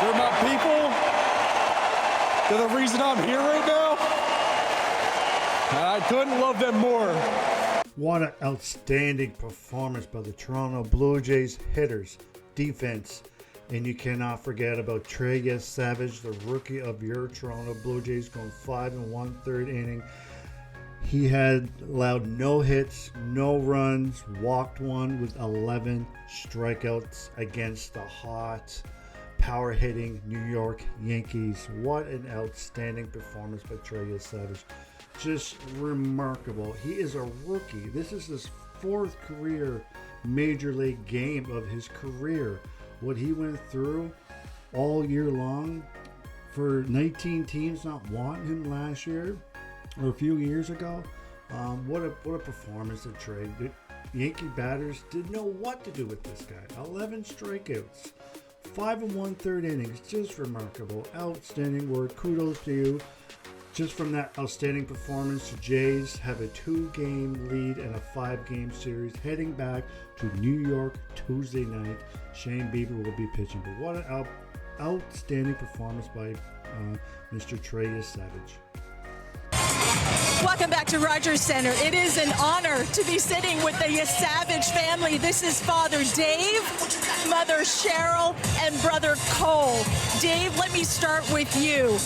They're my people. They're the reason I'm here right now. And I couldn't love them more. What an outstanding performance by the Toronto Blue Jays hitters, defense, and you cannot forget about Trey Yesavage, the rookie of your Toronto Blue Jays, going 5 1/3 inning. He had allowed no hits, no runs, walked one with 11 strikeouts against the hot, power-hitting New York Yankees. What an outstanding performance by Trey Yesavage. Just remarkable. He is a rookie. This is his 4th career major league game of his career. What he went through all year long, for 19 teams not wanting him last year or a few years ago. What a performance of Trey. The Yankee batters didn't know what to do with this guy. 11 strikeouts, 5 1/3 innings. Just remarkable. Outstanding work. Kudos to you. Just from that outstanding performance, the Jays have a 2-game lead and a 5-game series heading back to New York Tuesday night. Shane Bieber will be pitching. But what an outstanding performance by Mr. Trey Yesavage. Welcome back to Rogers Center. It is an honor to be sitting with the Yesavage family. This is Father Dave, Mother Cheryl, and Brother Cole. Dave, let me start with you.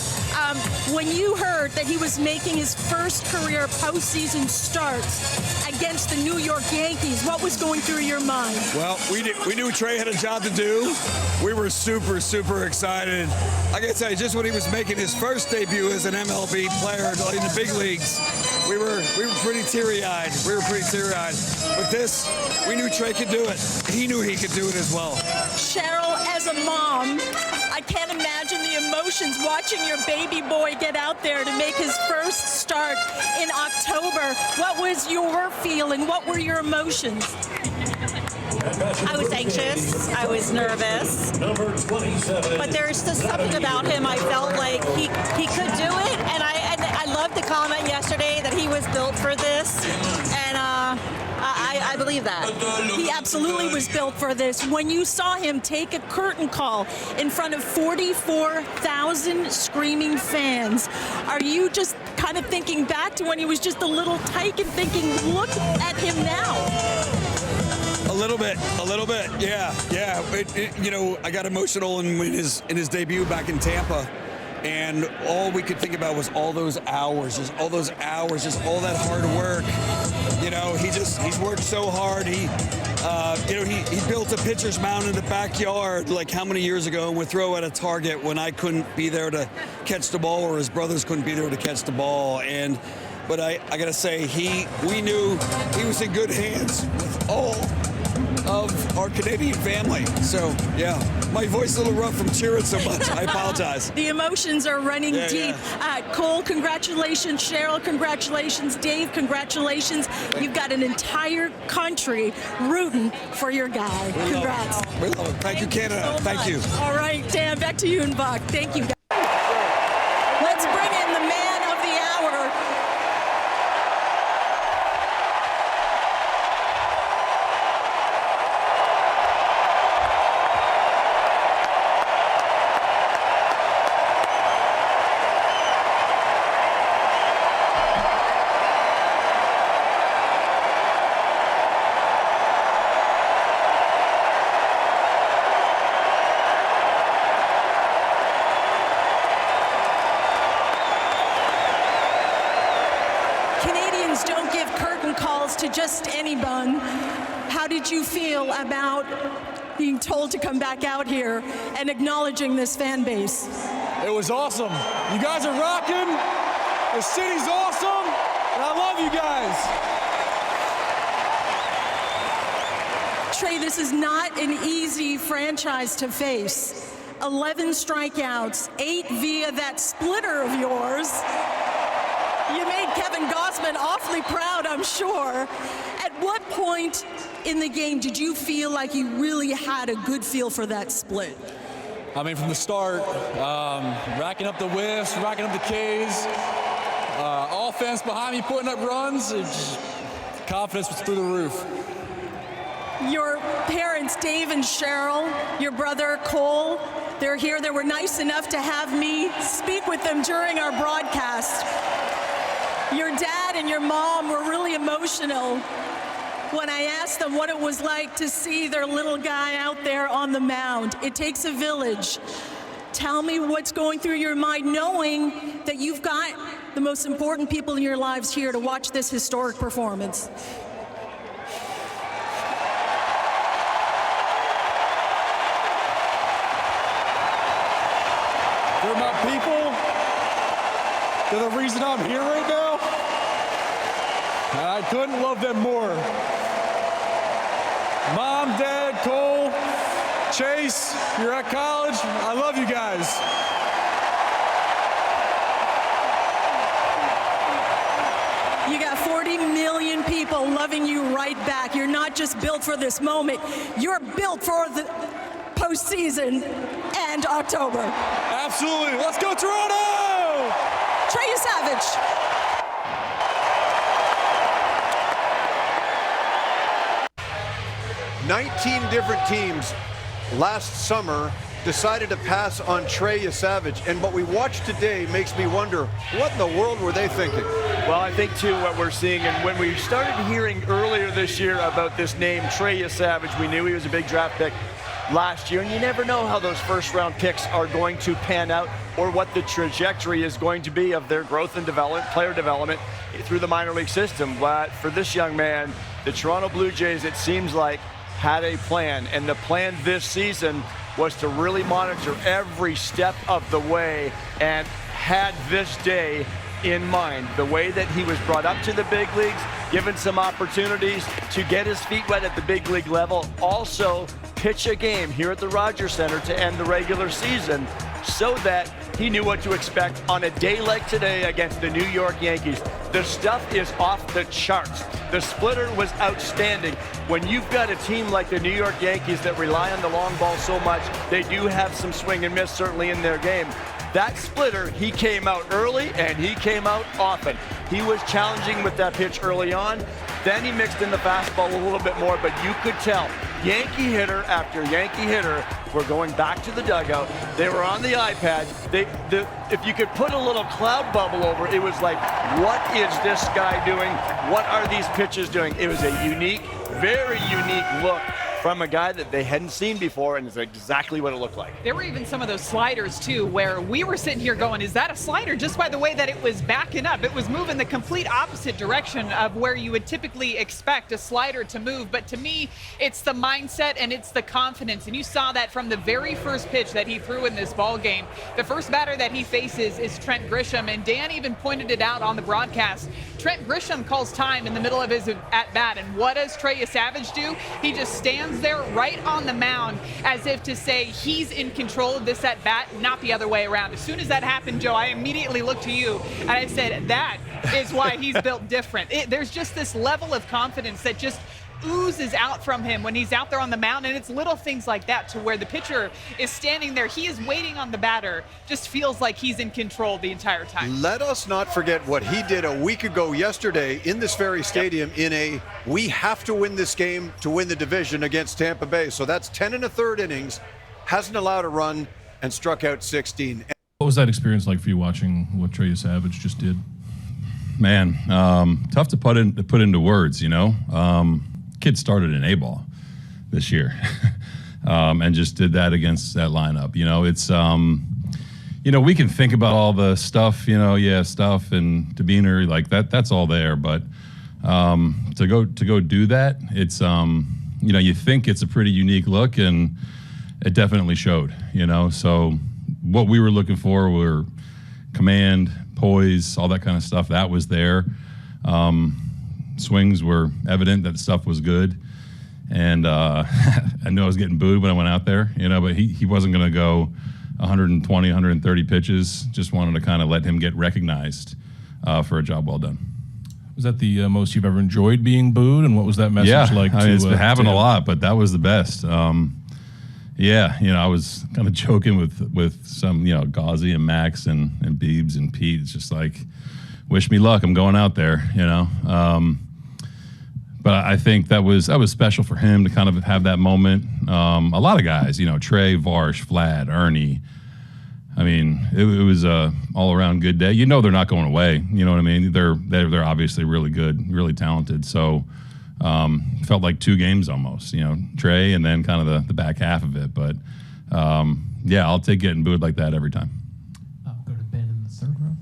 When you heard that he was making his first career postseason starts against the New York Yankees, what was going through your mind? Well, we knew Trey had a job to do. We were super, super excited. I gotta tell you, just when he was making his first debut as an MLB player in the big leagues, we were pretty teary-eyed. But this, we knew Trey could do it. He knew he could do it as well. Cheryl, as a mom, I can't imagine the emotions watching your baby boy get out there to make his first start in October. What was your feeling? What were your emotions? I was anxious. I was nervous. But there's just something about him. I felt like he could do it, and I loved the comment yesterday that he was built for this, and I believe that. He absolutely was built for this. When you saw him take a curtain call in front of 44,000 screaming fans, are you just kind of thinking back to when he was just a little tyke and thinking, look at him now? A little bit, yeah. I got emotional in his debut back in Tampa, and all we could think about was all those hours, just all that hard work. He's worked so hard. He built a pitcher's mound in the backyard like how many years ago, and would throw at a target when I couldn't be there to catch the ball, or his brothers couldn't be there to catch the ball. But I gotta say, we knew he was in good hands with all of our Canadian family. So, yeah, my voice is a little rough from cheering so much. I apologize. The emotions are running deep. Yeah. Cole, congratulations. Cheryl, congratulations. Dave, congratulations. You've got an entire country rooting for your guy. Congrats. We love it. Thank you, Canada. So Thank you. All right, Dan, back to you and Buck. Thank you, guys. Let's bring in the man of the hour. Don't give curtain calls to just anyone. How did you feel about being told to come back out here and acknowledging this fan base? It was awesome. You guys are rocking. The city's awesome. And I love you guys. Trey, this is not an easy franchise to face. 11 strikeouts, 8 via that splitter of yours. You made Kevin Gossman awfully proud, I'm sure. At what point in the game did you feel like you really had a good feel for that split? I mean, from the start, racking up the whiffs, racking up the Ks, offense behind me putting up runs, confidence was through the roof. Your parents Dave and Cheryl, your brother Cole. They're here. They were nice enough to have me speak with them during our broadcast. Your dad and your mom were really emotional when I asked them what it was like to see their little guy out there on the mound. It takes a village. Tell me what's going through your mind knowing that you've got the most important people in your lives here to watch this historic performance. They're my people. They're the reason I'm here right now. And I couldn't love them more. Mom, Dad, Cole, Chase, you're at college. I love you guys. You got 40 million people loving you right back. You're not just built for this moment. You're built for the postseason and October. Absolutely. Let's go, Toronto! Trey Yesavage. "19 different teams last summer decided to pass on Trey Yesavage, and what we watched today makes me wonder, what in the world were they thinking? Well, I think, too, what we're seeing, and when we started hearing earlier this year about this name, Trey Yesavage, we knew he was a big draft pick last year, and you never know how those first-round picks are going to pan out or what the trajectory is going to be of their growth and development, player development through the minor league system. But for this young man, the Toronto Blue Jays, it seems like, had a plan, and the plan this season was to really monitor every step of the way and had this day in mind. The way that he was brought up to the big leagues, given some opportunities to get his feet wet at the big league level, also pitch a game here at the Rogers Center to end the regular season so that he knew what to expect on a day like today against the New York Yankees. The stuff is off the charts. The splitter was outstanding. When you've got a team like the New York Yankees that rely on the long ball so much, they do have some swing and miss certainly in their game. That splitter, he came out early and he came out often. He was challenging with that pitch early on. Then he mixed in the fastball a little bit more, but you could tell Yankee hitter after Yankee hitter were going back to the dugout. They were on the iPad. If you could put a little cloud bubble over, it was like, what is this guy doing? What are these pitches doing? It was a unique, very unique look from a guy that they hadn't seen before, and it's exactly what it looked like. There were even some of those sliders, too, where we were sitting here going, is that a slider? Just by the way that it was backing up. It was moving the complete opposite direction of where you would typically expect a slider to move. But to me, it's the mindset and it's the confidence. And you saw that from the very first pitch that he threw in this ball game. The first batter that he faces is Trent Grisham, and Dan even pointed it out on the broadcast. Trent Grisham calls time in the middle of his at-bat, and what does Trey Yesavage do? He just stands there right on the mound as if to say he's in control of this at-bat, not the other way around. As soon as that happened, Joe, I immediately looked to you and I said, that is why he's built different. There's just this level of confidence that just oozes out from him when he's out there on the mound, and it's little things like that to where the pitcher is standing there, he is waiting on the batter, just feels like he's in control the entire time. Let us not forget what he did a week ago yesterday in this very stadium in a we have to win this game to win the division against Tampa Bay. So that's 10 1/3 innings, hasn't allowed a run, and struck out 16. What was that experience like for you watching what Trey Yesavage just did? Man, tough to put into words, you know. Kid started in A-ball this year and just did that against that lineup. You know, it's, you know, we can think about all the stuff, you know, stuff and demeanor like that. That's all there. But to go do that, it's, you know, you think it's a pretty unique look, and it definitely showed, you know. So what we were looking for were command, poise, all that kind of stuff. That was there. Swings were evident that stuff was good, and I knew I was getting booed when I went out there, you know, but he wasn't going to go 120, 130 pitches. Just wanted to kind of let him get recognized for a job well done. Was that the most you've ever enjoyed being booed, and what was that message like? I mean, it's been happening a lot, but that was the best. Yeah, you know, I was kind of joking with some, you know, Gauzy and Max and Beebs and Pete. It's just like, wish me luck. I'm going out there, you know. But I think that was special for him to kind of have that moment. A lot of guys, Trey, Varsh, Vlad, Ernie. I mean, it was a all-around good day. They're not going away. You know what I mean? They're obviously really good, really talented. So felt like 2 games almost. Trey and then kind of the back half of it. But yeah, I'll take getting booed like that every time. Go to Ben in the third row.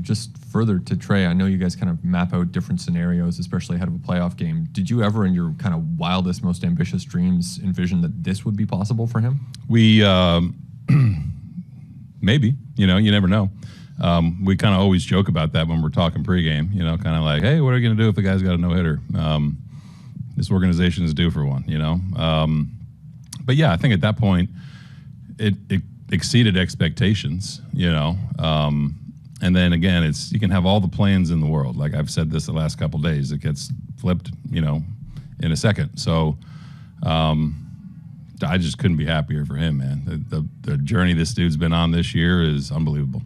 Just further to Trey, I know you guys kind of map out different scenarios, especially ahead of a playoff game. Did you ever, in your kind of wildest, most ambitious dreams, envision that this would be possible for him? We maybe, you never know. We kind of always joke about that when we're talking pregame, kind of like, hey, what are we going to do if the guy's got a no-hitter? This organization is due for one, But yeah, I think at that point, it exceeded expectations, And then again, you can have all the plans in the world. Like I've said this the last couple of days, it gets flipped, in a second. So I just couldn't be happier for him, man. The journey this dude's been on this year is unbelievable.